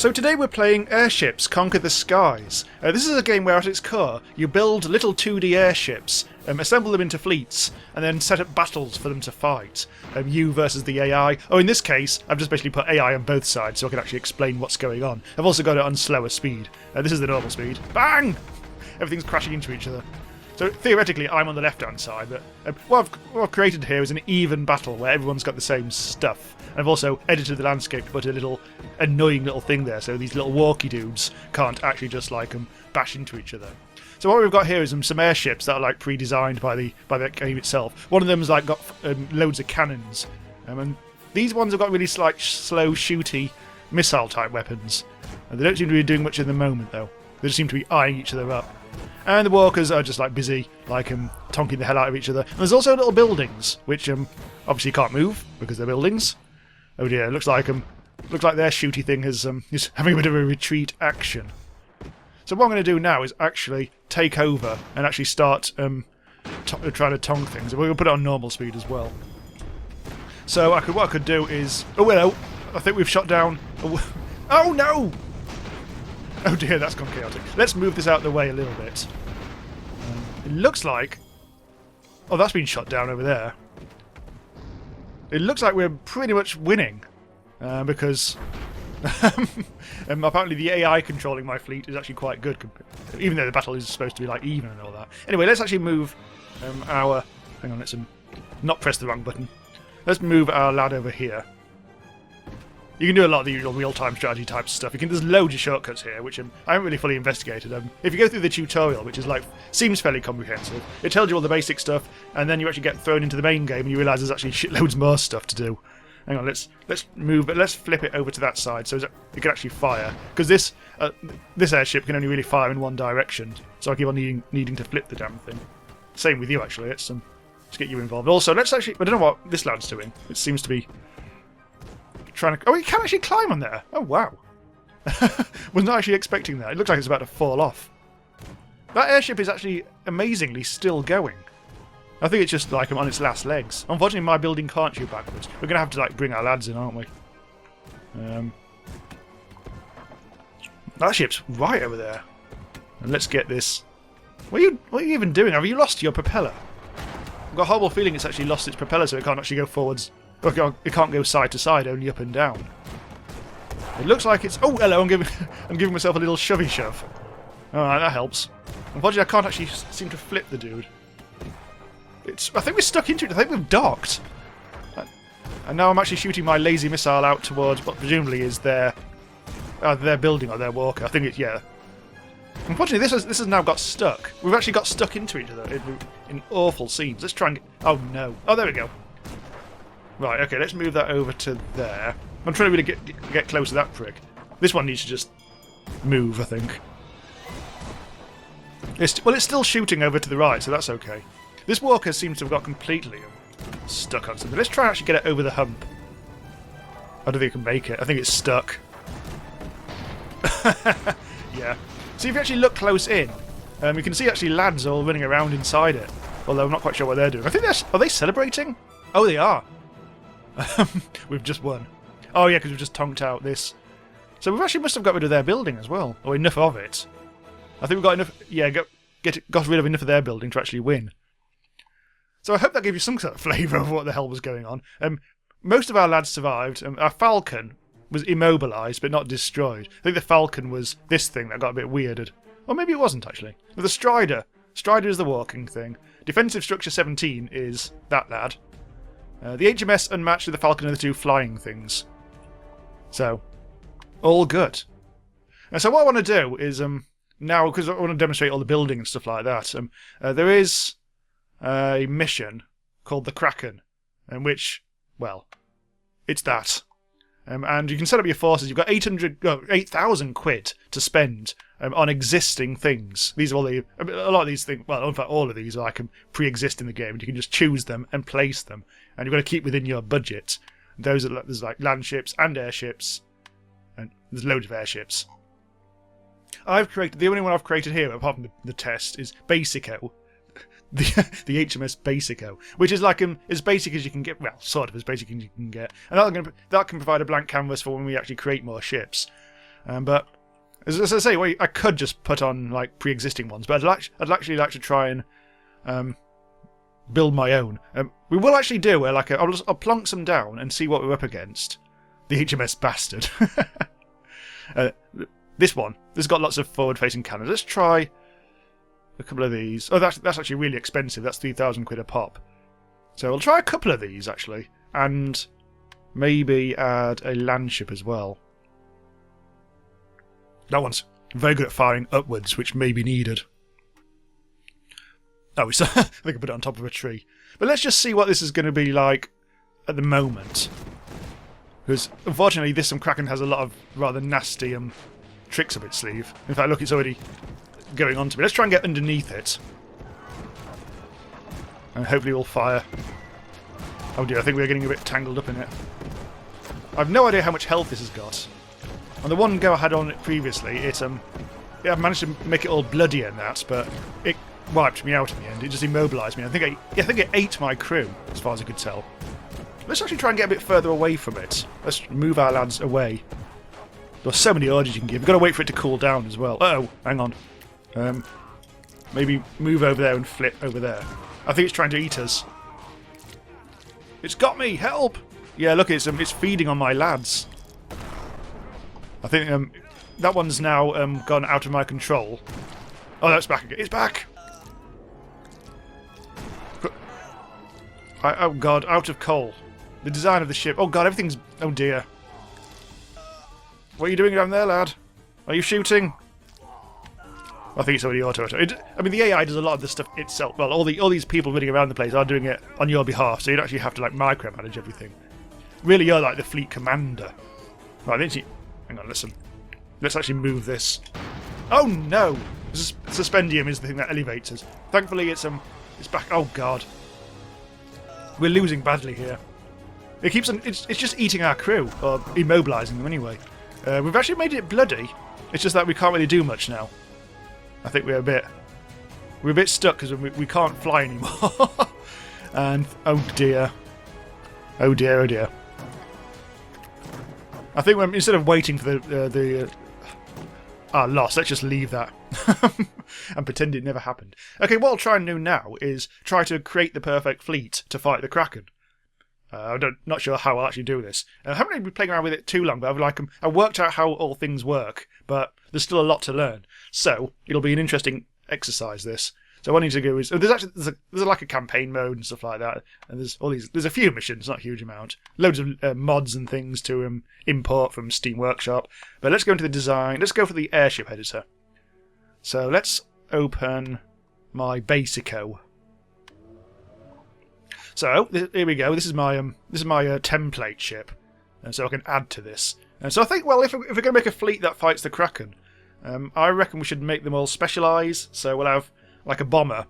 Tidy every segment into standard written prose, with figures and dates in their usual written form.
So today we're playing Airships Conquer the Skies. This is a game where at its core you build little 2D airships, assemble them into fleets, and then set up battles for them to fight. You versus the AI. Oh, in this case, I've just basically put AI on both sides so I can actually explain what's going on. I've also got it on slower speed. This is the normal speed. Bang! Everything's crashing into each other. So theoretically I'm on the left-hand side, but what I've created here is an even battle where everyone's got the same stuff. And I've also edited the landscape to put a little annoying little thing there, so these little walkie dudes can't actually just like bash into each other. So what we've got here is some airships that are like pre-designed by the game itself. One of them's like got loads of cannons, and these ones have got really slow shooty missile type weapons. And they don't seem to be doing much in the moment though. They just seem to be eyeing each other up. And the walkers are just like busy, like tonking the hell out of each other. And there's also little buildings, which obviously can't move because they're buildings. Oh dear, it looks like their shooty thing is having a bit of a retreat action. So what I'm going to do now is actually take over and actually start trying to tonk things. We're going to put it on normal speed as well. So what I could do is... Oh, hello. I think we've shot down... Oh no! Oh dear, that's gone chaotic. Let's move this out of the way a little bit. It looks like... Oh, that's been shot down over there. It looks like we're pretty much winning. Because... apparently the AI controlling my fleet is actually quite good. Even though the battle is supposed to be like even and all that. Anyway, let's actually move our... Hang on, let's not press the wrong button. Let's move our lad over here. You can do a lot of the usual real-time strategy type stuff. There's loads of shortcuts here, which I haven't really fully investigated. If you go through the tutorial, which is seems fairly comprehensive, it tells you all the basic stuff, and then you actually get thrown into the main game and you realise there's actually shitloads more stuff to do. Hang on, let's move it. Let's flip it over to that side so it can actually fire. Because this airship can only really fire in one direction, so I keep on needing to flip the damn thing. Same with you actually. Let's get you involved. Also, let's actually. I don't know what this lad's doing. It seems to be. Trying to... Oh, he can actually climb on there! Oh, wow. Was not actually expecting that. It looks like it's about to fall off. That airship is actually amazingly still going. I think it's just like on its last legs. Unfortunately, my building can't shoot backwards. We're going to have to bring our lads in, aren't we? That ship's right over there. And let's get this... What are you even doing? Have you lost your propeller? I've got a horrible feeling it's actually lost its propeller, so it can't actually go forwards. It can't go side to side, only up and down. It looks like it's... Oh, hello, I'm giving myself a little shovey shove. Alright, that helps. Unfortunately, I can't actually seem to flip the dude. I think we're stuck into it. I think we've docked. And now I'm actually shooting my lazy missile out towards what presumably is their building or their walker. I think it's... yeah. Unfortunately, this has now got stuck. We've actually got stuck into each other in awful scenes. Let's try and get... Oh, no. Oh, there we go. Right, okay, let's move that over to there. I'm trying to really get close to that prick. This one needs to just move, I think. It's still shooting over to the right, so that's okay. This walker seems to have got completely stuck on something. Let's try and actually get it over the hump. I don't think it can make it. I think it's stuck. Yeah. See, if you actually look close in, you can see actually lads all running around inside it. Although I'm not quite sure what they're doing. I think are they celebrating? Oh, they are. We've just won. Oh yeah, because we've just tonked out this. So we actually must have got rid of their building as well, or enough of it. I think we've got enough. Yeah, got rid of enough of their building to actually win. So I hope that gave you some sort of flavour of what the hell was going on. Most of our lads survived. Our Falcon was immobilised but not destroyed. I think the Falcon was this thing that got a bit weirded. Or maybe it wasn't actually. But the Strider. Strider is the walking thing. Defensive Structure 17 is that lad. The HMS unmatched with the Falcon and the two flying things. So, all good. And so what I want to do is, now, because I want to demonstrate all the building and stuff like that, there is a mission called the Kraken, in which, well, it's that. And you can set up your forces. You've got 8,000 quid to spend on existing things. These are all a lot of these things, well, in fact, all of these are pre-exist in the game, and you can just choose them and place them. And you've got to keep within your budget. There's like landships and airships, and there's loads of airships. The only one I've created here, apart from the test, is Basico. The HMS Basico, which is like as basic as you can get, well, sort of as basic as you can get, and that can provide a blank canvas for when we actually create more ships. But as I say, well, I could just put on like pre-existing ones, but I'd actually like to try and build my own. We will actually do I'll plonk some down and see what we're up against. The HMS Bastard. This one. This has got lots of forward-facing cannons. Let's try a couple of these. Oh, that's actually really expensive. That's 3,000 quid a pop. So we'll try a couple of these actually, and maybe add a landship as well. That one's very good at firing upwards, which may be needed. Oh, I think I put it on top of a tree. But let's just see what this is going to be like at the moment. Because, unfortunately, this Kraken has a lot of rather nasty tricks up its sleeve. In fact, look, it's already going on to me. Let's try and get underneath it. And hopefully we'll fire. Oh dear, I think we're getting a bit tangled up in it. I've no idea how much health this has got. On the one go I had on it previously, I managed to make it all bloody and that, but it wiped me out in the end. It just immobilised me. I think it ate my crew, as far as I could tell. Let's actually try and get a bit further away from it. Let's move our lads away. There's so many orders you can give. We've got to wait for it to cool down as well. Uh-oh, hang on. Maybe move over there and flip over there. I think it's trying to eat us. It's got me! Help! Yeah, look, it's feeding on my lads. I think that one's now gone out of my control. Oh, that's back again. It's back! Oh god, out of coal. The design of the ship. Oh god, everything's... Oh dear. What are you doing down there, lad? Are you shooting? I think it's already auto. I mean, the AI does a lot of the stuff itself. Well, all these people running around the place are doing it on your behalf, so you don't actually have to like micromanage everything. Really, you're like the fleet commander. Right, hang on, listen. Let's actually move this. Oh no! Suspendium is the thing that elevates us. Thankfully, it's back. Oh god, we're losing badly here. It keeps on. It's just eating our crew or immobilising them anyway. We've actually made it bloody. It's just that we can't really do much now. I think we're a bit stuck because we can't fly anymore. And oh dear, oh dear, oh dear. I think instead of waiting for our loss, let's just leave that and pretend it never happened. Okay, what I'll try and do now is try to create the perfect fleet to fight the Kraken. I'm not sure how I'll actually do this. I haven't really been playing around with it too long, but I've worked out how all things work, but there's still a lot to learn. So it'll be an interesting exercise, this. So what I need to do is... there's like a campaign mode and stuff like that, and there's a few missions, not a huge amount. Loads of mods and things to import from Steam Workshop. But let's go into the design. Let's go for the airship editor. So let's open my Basico. So here we go. This is my template ship, and so I can add to this. And so I think, well, if we're going to make a fleet that fights the Kraken, I reckon we should make them all specialise. So we'll have like a bomber,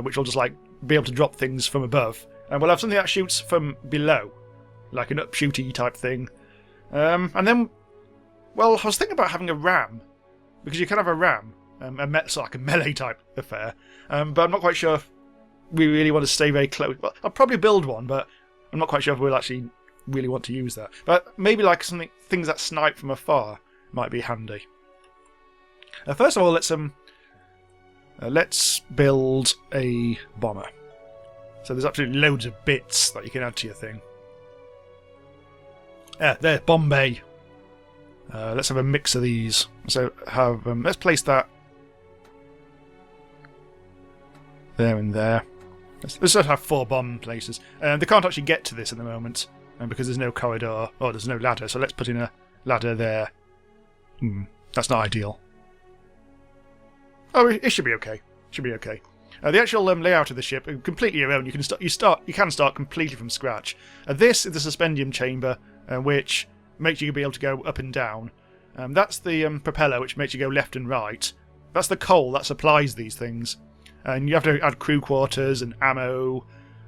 which will just like be able to drop things from above, and we'll have something that shoots from below, like an upshooty type thing. And then, well, I was thinking about having a ram, because you can have a ram, it's like a melee type affair. But I'm not quite sure if we really want to stay very close. Well, I'll probably build one, but I'm not quite sure if we'll actually really want to use that. But maybe like things that snipe from afar might be handy. First of all, let's build a bomber. So there's absolutely loads of bits that you can add to your thing. Yeah, there, Bombay. Let's have a mix of these. So let's place that there and there. Let's just have 4 bomb places. They can't actually get to this at the moment because there's no corridor or there's no ladder. So let's put in a ladder there. That's not ideal. Oh, it should be okay. Should be okay. The actual layout of the ship, completely your own. You can start completely from scratch. This is the suspendium chamber, which makes you be able to go up and down. That's the propeller, which makes you go left and right. That's the coal that supplies these things. And you have to add crew quarters and ammo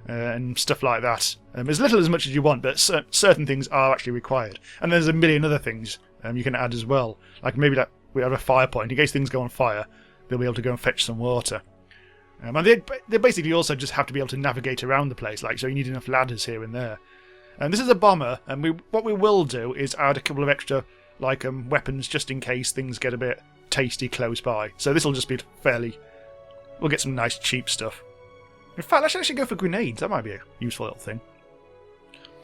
and stuff like that. As little as much as you want, but certain things are actually required. And there's a million other things you can add as well. Like maybe that we have a fire point. In case things go on fire, they'll be able to go and fetch some water. And they basically also just have to be able to navigate around the place. So you need enough ladders here and there. And this is a bomber, and what we will do is add a couple of extra like weapons just in case things get a bit tasty close by. So this will just be fairly... We'll get some nice cheap stuff. In fact, let's actually go for grenades. That might be a useful little thing.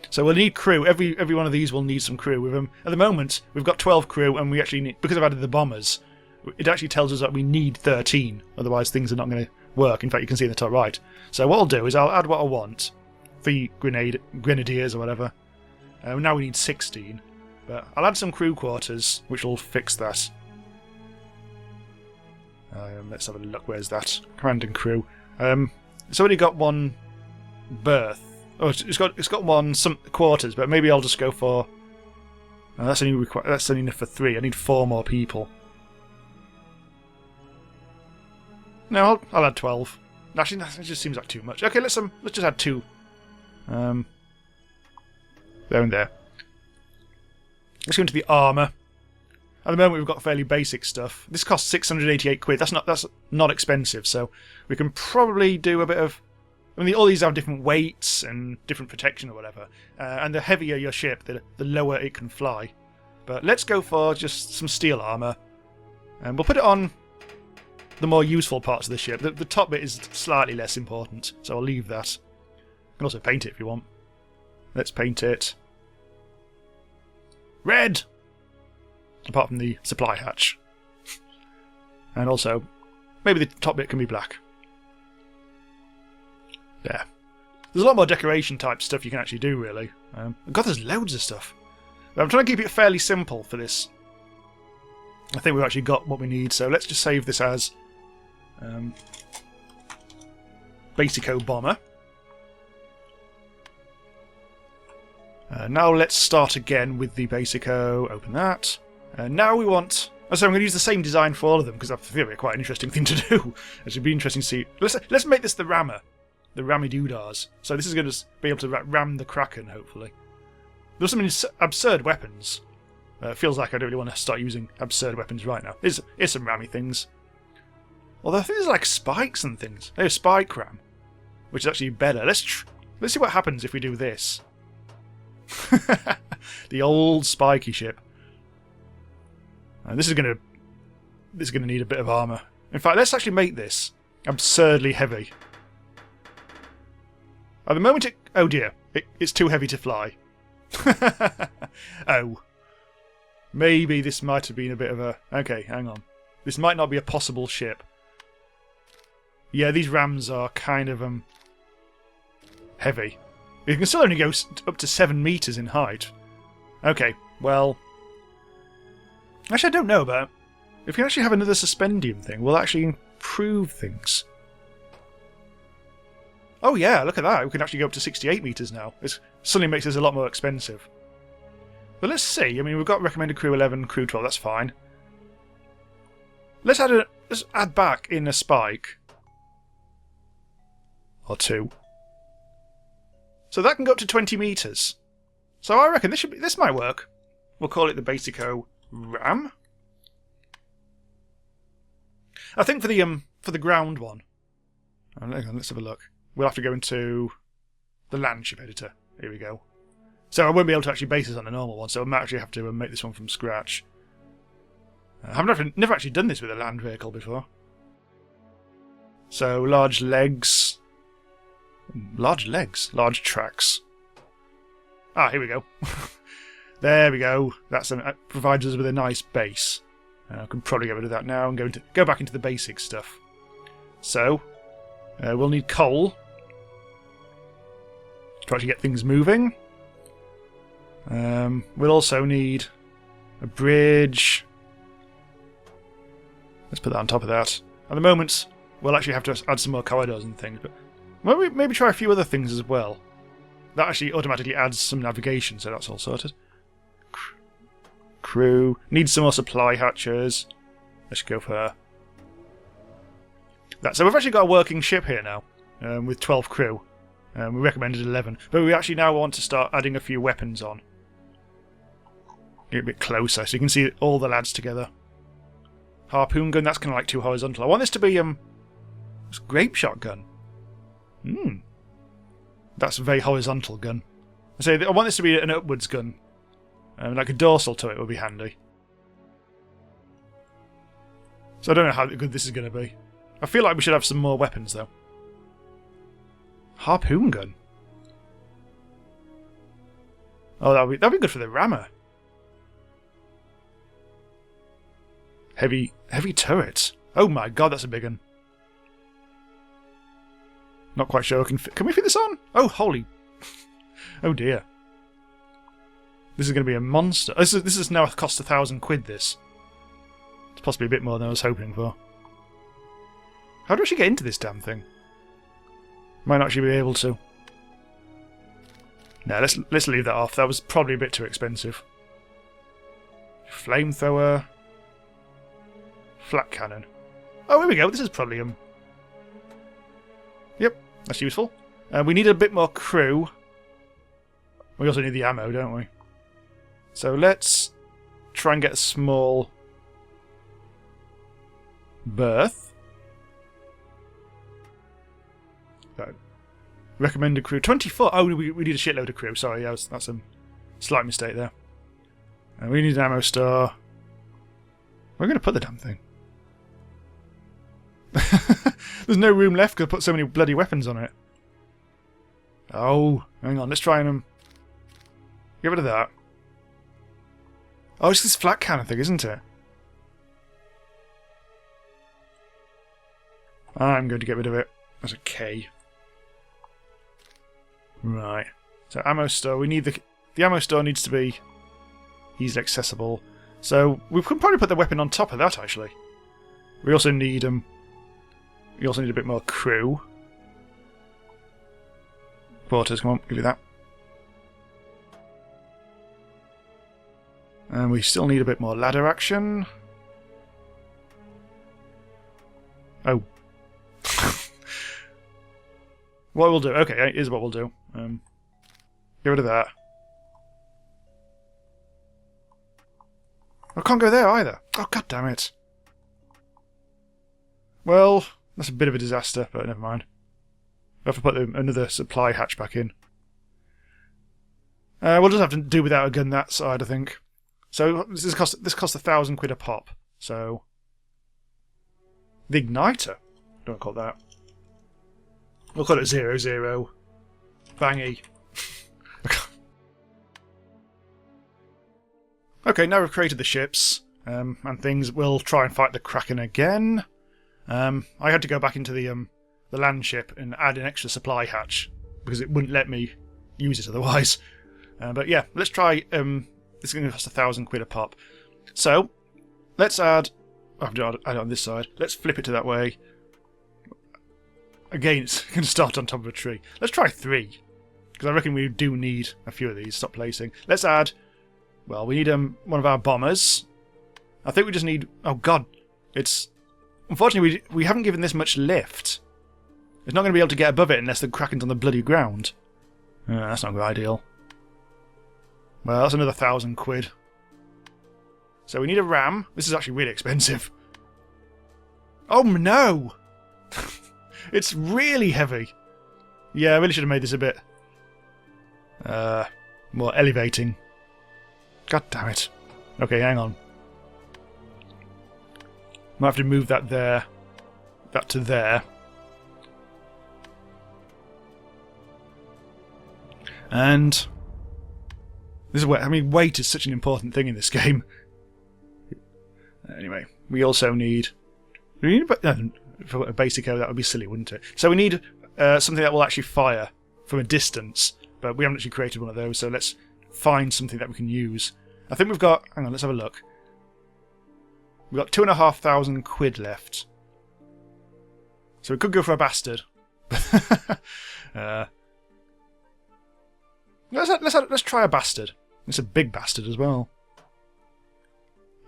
So we'll need crew. Every one of these will need some crew with them. At the moment, we've got 12 crew, and we actually need... Because I've added the bombers, it actually tells us that we need 13. Otherwise, things are not going to work. In fact, you can see in the top right. So what I'll do is I'll add what I want. 3 grenadiers or whatever. Now we need 16. But I'll add some crew quarters, which will fix that. Let's have a look. Where's that? Command and crew. It's already got one berth. Oh, it's got one some quarters, but maybe I'll just go for... that's only enough for 3. I need 4 more people. No, I'll add 12. Actually, that just seems like too much. Okay, let's just add 2. There and there. Let's go into the armour. At the moment, we've got fairly basic stuff. This costs 688 quid. That's not expensive, so we can probably do a bit of... I mean, all these have different weights and different protection or whatever. And the heavier your ship, the lower it can fly. But let's go for just some steel armour. And we'll put it on the more useful parts of the ship. The top bit is slightly less important, so I'll leave that. You can also paint it if you want. Let's paint it red! Apart from the supply hatch. And also, maybe the top bit can be black. There. There's a lot more decoration type stuff you can actually do, really. God, there's loads of stuff. But I'm trying to keep it fairly simple for this. I think we've actually got what we need, so let's just save this as Basico Bomber. Now let's start again with the Basico. Open that. Now we want... So I'm going to use the same design for all of them, because I feel it's quite an interesting thing to do. It should be interesting to see... Let's make this the rammer. The rammy doodars. So this is going to be able to ram the Kraken, hopefully. There's some absurd weapons. It feels like I don't really want to start using absurd weapons right now. Here's some rammy things. Although I think there's like spikes and things. There's spike ram, which is actually better. Let's see what happens if we do this. The old spiky ship. And this is going to need a bit of armour. In fact, let's actually make this absurdly heavy. At the moment, oh dear, it's too heavy to fly. Oh. Maybe this might have been a bit of a... Okay, hang on. This might not be a possible ship. Yeah, these rams are kind of heavy. You can still only go up to 7 meters in height. Okay, well... Actually, I don't know, but if we actually have another suspendium thing, we'll actually improve things. Oh yeah, look at that. We can actually go up to 68 meters now. It suddenly makes this a lot more expensive. But let's see. I mean, we've got recommended crew 11, crew 12. That's fine. Let's add back in a spike. Or 2. So that can go up to 20 meters. So I reckon this might work. We'll call it the Basico Ram. I think for the ground one. Hang on, let's have a look. We'll have to go into the Landship editor. Here we go. So I won't be able to actually base this on the normal one, so I might actually have to make this one from scratch. I've never actually done this with a land vehicle before. So large legs. Large legs? Large tracks. Ah, here we go. There we go. That provides us with a nice base. I can probably get rid of that now and go back into the basic stuff. So, we'll need coal to actually get things moving. We'll also need a bridge. Let's put that on top of that. At the moment, we'll actually have to add some more corridors and things, but maybe try a few other things as well. That actually automatically adds some navigation, so that's all sorted. Crew. Needs some more supply hatches. Let's go for that. So we've actually got a working ship here now, with 12 crew. We recommended 11, but we actually now want to start adding a few weapons on. Get a bit closer so you can see all the lads together. Harpoon gun, that's kind of like too horizontal. I want this to be grape shotgun. That's a very horizontal gun. I want this to be an upwards gun. Like a dorsal turret would be handy. So I don't know how good this is going to be. I feel like we should have some more weapons, though. Harpoon gun. Oh, that'd be good for the rammer. Heavy turret. Oh my god, that's a big one. Not quite sure. Can we fit this on? Oh, holy. Oh dear. This is going to be a monster. This is now cost £1,000, this. It's possibly a bit more than I was hoping for. How do I actually get into this damn thing? Might actually be able to. No, let's leave that off. That was probably a bit too expensive. Flamethrower. Flat cannon. Oh, here we go. This is probably Yep, that's useful. We need a bit more crew. We also need the ammo, don't we? So let's try and get a small berth. Recommended crew 24. Oh, we need a shitload of crew. Sorry, that's a slight mistake there. We need an ammo store. We're going to put the damn thing. There's no room left because I put so many bloody weapons on it. Oh, hang on. Let's try and get rid of that. Oh, it's this flat cannon thing, isn't it? I'm going to get rid of it. That's a K. Right. So ammo store. We need the ammo store needs to be easily accessible. So we can probably put the weapon on top of that. Actually, we also need a bit more crew. Quarters. Come on, give you that. And we still need a bit more ladder action. Oh. What we'll do. Okay, here's what we'll do. Get rid of that. I can't go there either. Oh, god damn it. Well, that's a bit of a disaster, but never mind. We'll have to put another supply hatch back in. We'll just have to do without a gun that side, I think. So this costs £1,000 a pop. So the igniter. Don't call it that. We'll call it 00. Bangy. Okay, now we've created the ships and things. We'll try and fight the Kraken again. I had to go back into the landship and add an extra supply hatch because it wouldn't let me use it otherwise. But yeah, let's try. This is going to cost £1,000 a pop. So let's add. I've add it on this side. Let's flip it to that way. Again, it's going to start on top of a tree. Let's try 3 because I reckon we do need a few of these. Stop placing. Let's add. Well, we need one of our bombers. I think we just need. Oh god, it's. Unfortunately, we haven't given this much lift. It's not going to be able to get above it unless the Kraken's on the bloody ground. That's not ideal. Well, that's another £1,000. So we need a ram. This is actually really expensive. Oh no! It's really heavy. Yeah, I really should have made this a bit more elevating. God damn it. Okay, hang on. Might have to move that there. That to there. And this is where weight is such an important thing in this game. Anyway, we also need. For a basic O, that would be silly, wouldn't it? So we need something that will actually fire from a distance, but we haven't actually created one of those. So let's find something that we can use. I think we've got. Hang on, let's have a look. We've got £2,500 left. So we could go for a bastard. Let's try a bastard. It's a big bastard as well.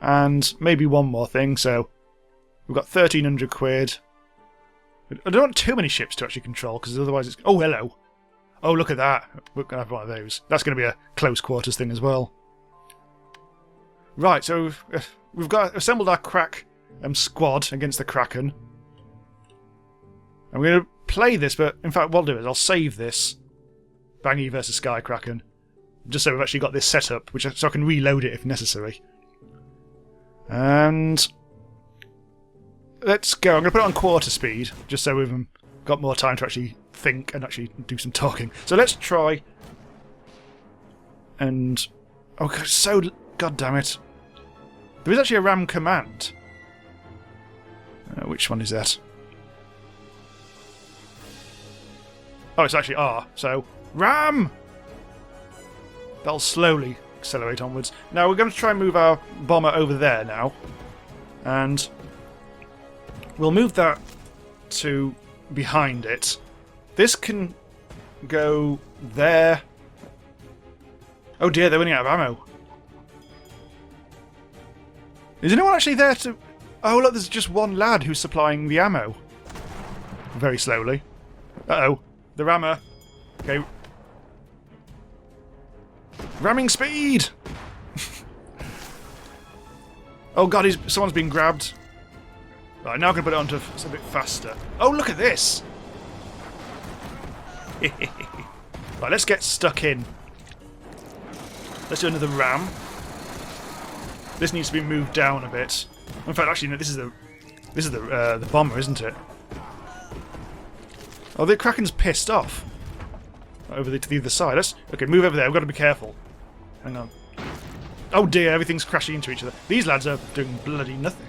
And maybe one more thing. So we've got £1,300. I don't want too many ships to actually control because otherwise it's. Oh, hello. Oh, look at that. We're going to have one of those. That's going to be a close quarters thing as well. Right, so we've got assembled our crack squad against the Kraken. I'm going to play this, but in fact what I'll do is I'll save this. Bangy versus Sky Kraken. just so we've actually got this set up, so I can reload it if necessary. And let's go. I'm going to put it on quarter speed, just so we've got more time to actually think and actually do some talking. So let's try. And oh, god damn it! There is actually a ram command. Which one is that? Oh, it's actually R. So ram. That'll slowly accelerate onwards. Now we're going to try and move our bomber over there now, and we'll move that to behind it. This can go there. Oh dear, they're running out of ammo. Is anyone actually there to... Oh look, there's just one lad who's supplying the ammo. Very slowly. Uh-oh. The rammer. Okay. Ramming speed! Oh god, someone's been grabbed. Right, now I'm going to put it onto a bit faster. Oh, look at this! Right, let's get stuck in. Let's do another ram. This needs to be moved down a bit. In fact, actually, no, this is the bomber, isn't it? Oh, the Kraken's pissed off. Over to the other side. Okay, move over there. We've got to be careful. Hang on. Oh dear, everything's crashing into each other. These lads are doing bloody nothing.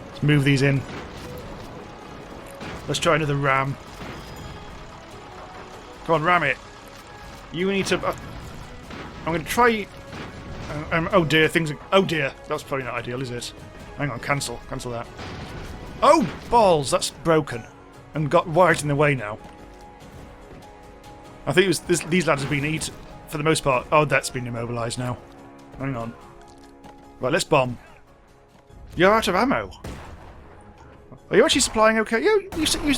Let's move these in. Let's try another ram. Come on, ram it. You need to... I'm going to try... oh dear, things... Oh dear, that's probably not ideal, is it? Hang on, cancel. Cancel that. Oh, balls, that's broken. And got right in the way now. I think it was these lads have been eaten, for the most part. Oh, that's been immobilised now. Hang on. Right, let's bomb. You're out of ammo. Are you actually supplying okay? You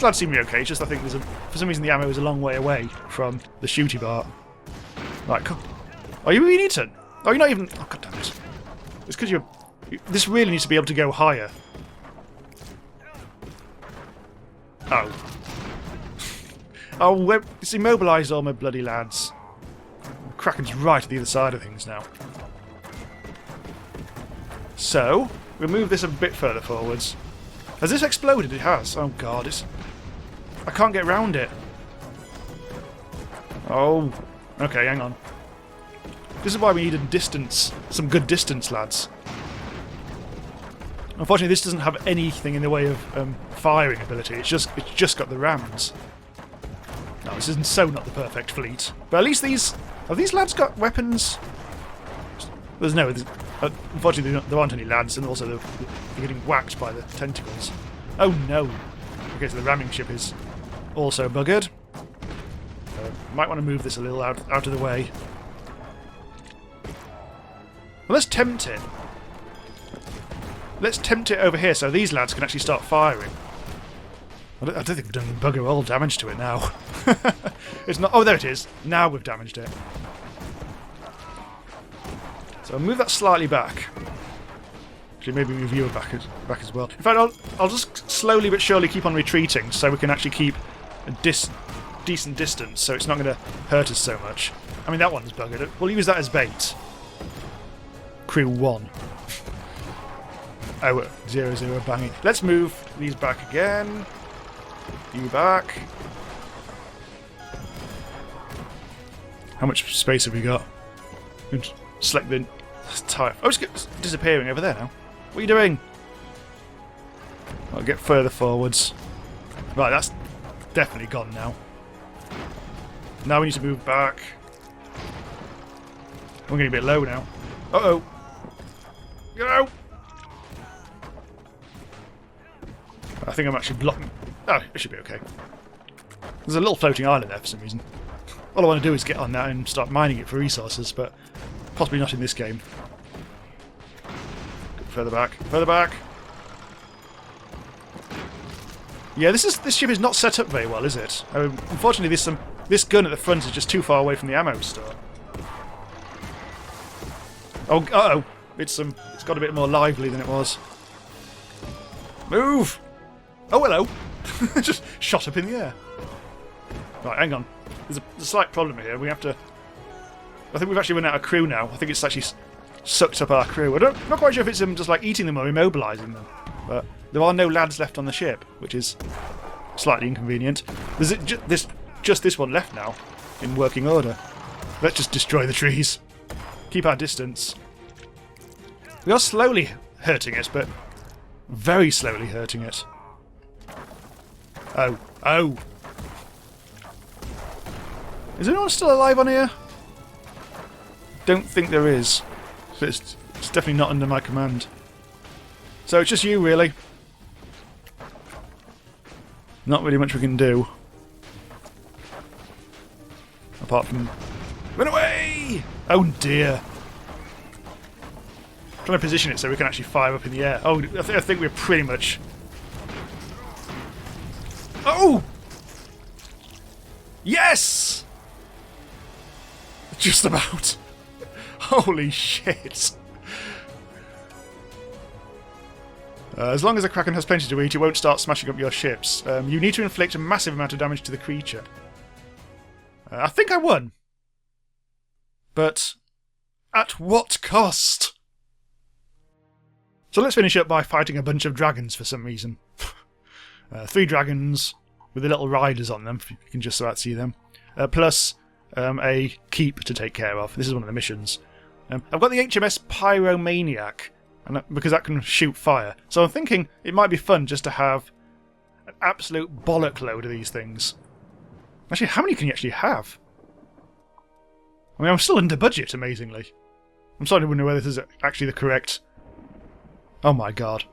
lads seem to be okay. It's just I think for some reason the ammo is a long way away from the shooty bar. Right, come. Are you being eaten? Oh, you're not even... Oh, god damn it. It's because you're... This really needs to be able to go higher. Oh. Oh, it's immobilised all my bloody lads. Kraken's right at the other side of things now. So, we'll move this a bit further forwards. Has this exploded? It has. Oh god, I can't get round it. Oh. Okay, hang on. This is why we needed distance. Some good distance, lads. Unfortunately, this doesn't have anything in the way of firing ability. It's just got the rams. No, this isn't so not the perfect fleet. But at least have these lads got weapons? Unfortunately, there aren't any lads, and also they're getting whacked by the tentacles. Oh no! Okay, so the ramming ship is also buggered. Might want to move this a little out of the way. Well, let's tempt it. Let's tempt it over here so these lads can actually start firing. I don't think we've done bugger all damage to it now. It's not. Oh, there it is. Now we've damaged it. So I'll move that slightly back. Actually, maybe move you back as well. In fact, I'll just slowly but surely keep on retreating so we can actually keep a decent distance so it's not going to hurt us so much. I mean, that one's buggered. We'll use that as bait. Crew 1. Oh, 0-0 banging. Let's move these back again. You back. How much space have we got? Select the type. Oh, it's disappearing over there now. What are you doing? I'll get further forwards. Right, that's definitely gone now. Now we need to move back. We're getting a bit low now. Uh-oh. Get out! I think I'm actually blocking... Oh, it should be okay. There's a little floating island there for some reason. All I want to do is get on that and start mining it for resources, but possibly not in this game. Further back. Further back! Yeah, this ship is not set up very well, is it? Unfortunately, this gun at the front is just too far away from the ammo store. Oh, uh-oh! It's got a bit more lively than it was. Move! Oh, hello! Just shot up in the air. Right, hang on. there's a slight problem here. We have to... I think we've actually run out of crew now. I think it's actually sucked up our crew. I'm not quite sure if it's just like eating them or immobilising them. But there are no lads left on the ship, which is slightly inconvenient. There's just this one left now, in working order. Let's just destroy the trees. Keep our distance. We are slowly hurting it, but very slowly hurting it. Oh. Oh! Is anyone still alive on here? Don't think there is. So it's definitely not under my command. So it's just you, really. Not really much we can do. Apart from... Run away! Oh dear. I'm trying to position it so we can actually fire up in the air. Oh, I think we're pretty much... Oh! Yes! Just about. Holy shit. As long as the Kraken has plenty to eat, it won't start smashing up your ships. You need to inflict a massive amount of damage to the creature. I think I won. But at what cost? So let's finish up by fighting a bunch of dragons for some reason. 3 dragons with the little riders on them, if you can just about see them. Plus a keep to take care of. This is one of the missions. I've got the HMS Pyromaniac, because that can shoot fire. So I'm thinking it might be fun just to have an absolute bollock load of these things. Actually, how many can you actually have? I mean, I'm still under budget, amazingly. I'm starting to wonder whether this is actually the correct... Oh my god.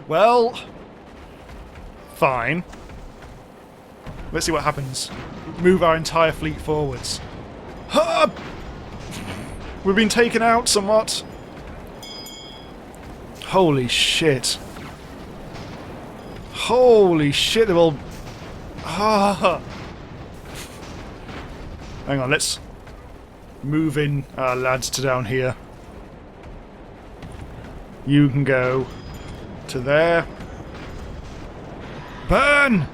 Well... Fine. Let's see what happens. Move our entire fleet forwards. We've been taken out somewhat. Holy shit. Holy shit, they're all... Hang on, let's move in our lads to down here. You can go to there. Burn!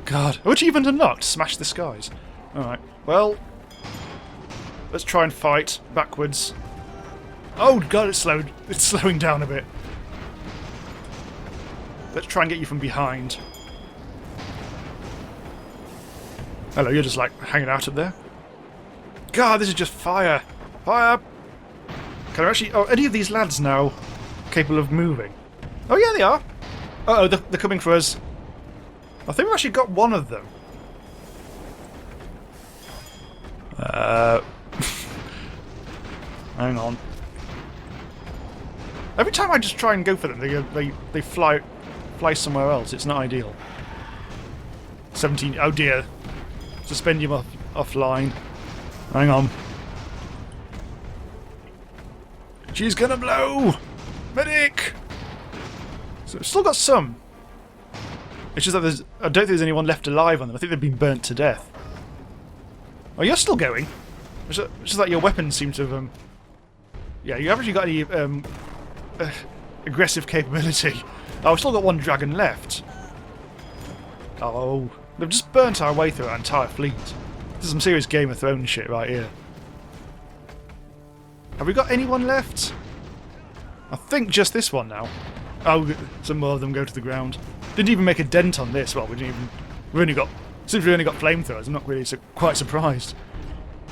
God. Oh, achievement unlocked. Smash the skies. Alright, well... Let's try and fight backwards. Oh god, it's slowing down a bit. Let's try and get you from behind. Hello, you're just like hanging out up there. God, this is just fire. Fire! Can I actually... Oh, any of these lads now capable of moving? Oh yeah, they are. Uh-oh, they're coming for us. I think we've actually got one of them. Hang on. Every time I just try and go for them, they fly somewhere else. It's not ideal. 17. Oh dear. Suspend him offline. Hang on. She's gonna blow! Medic! So we've still got some. It's just that I don't think there's anyone left alive on them. I think they've been burnt to death. Oh, you're still going? It's just that your weapons seem to have... Yeah, you haven't actually got any aggressive capability. Oh, we've still got one dragon left. Oh, they've just burnt our way through our entire fleet. This is some serious Game of Thrones shit right here. Have we got anyone left? I think just this one now. Oh, some more of them go to the ground. Didn't even make a dent on this. Well, since we've only got flamethrowers, I'm not really quite surprised.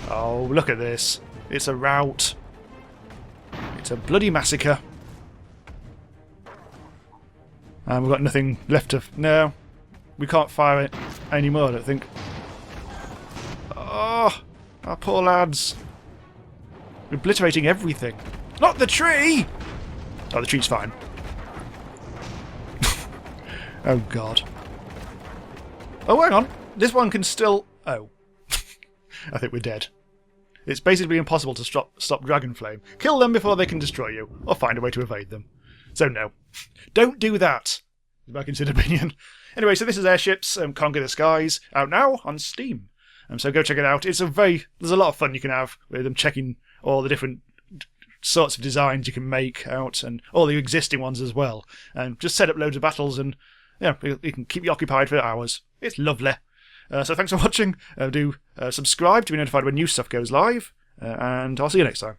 Oh, look at this. It's a rout. It's a bloody massacre. And we've got nothing left to... No. We can't fire it anymore, I don't think. Oh, our poor lads. Obliterating everything. Not the tree! Oh, the tree's fine. Oh, God. Oh, hang on. This one can still... Oh. I think we're dead. It's basically impossible to stop Dragonflame. Kill them before they can destroy you, or find a way to evade them. So no. Don't do that, is my considered opinion. Anyway, so this is Airships, Conquer the Skies, out now on Steam. So go check it out. There's a lot of fun you can have with them, checking all the different sorts of designs you can make out, and all the existing ones as well. And just set up loads of battles and yeah, it can keep you occupied for hours. It's lovely. So thanks for watching. Do subscribe to be notified when new stuff goes live, and I'll see you next time.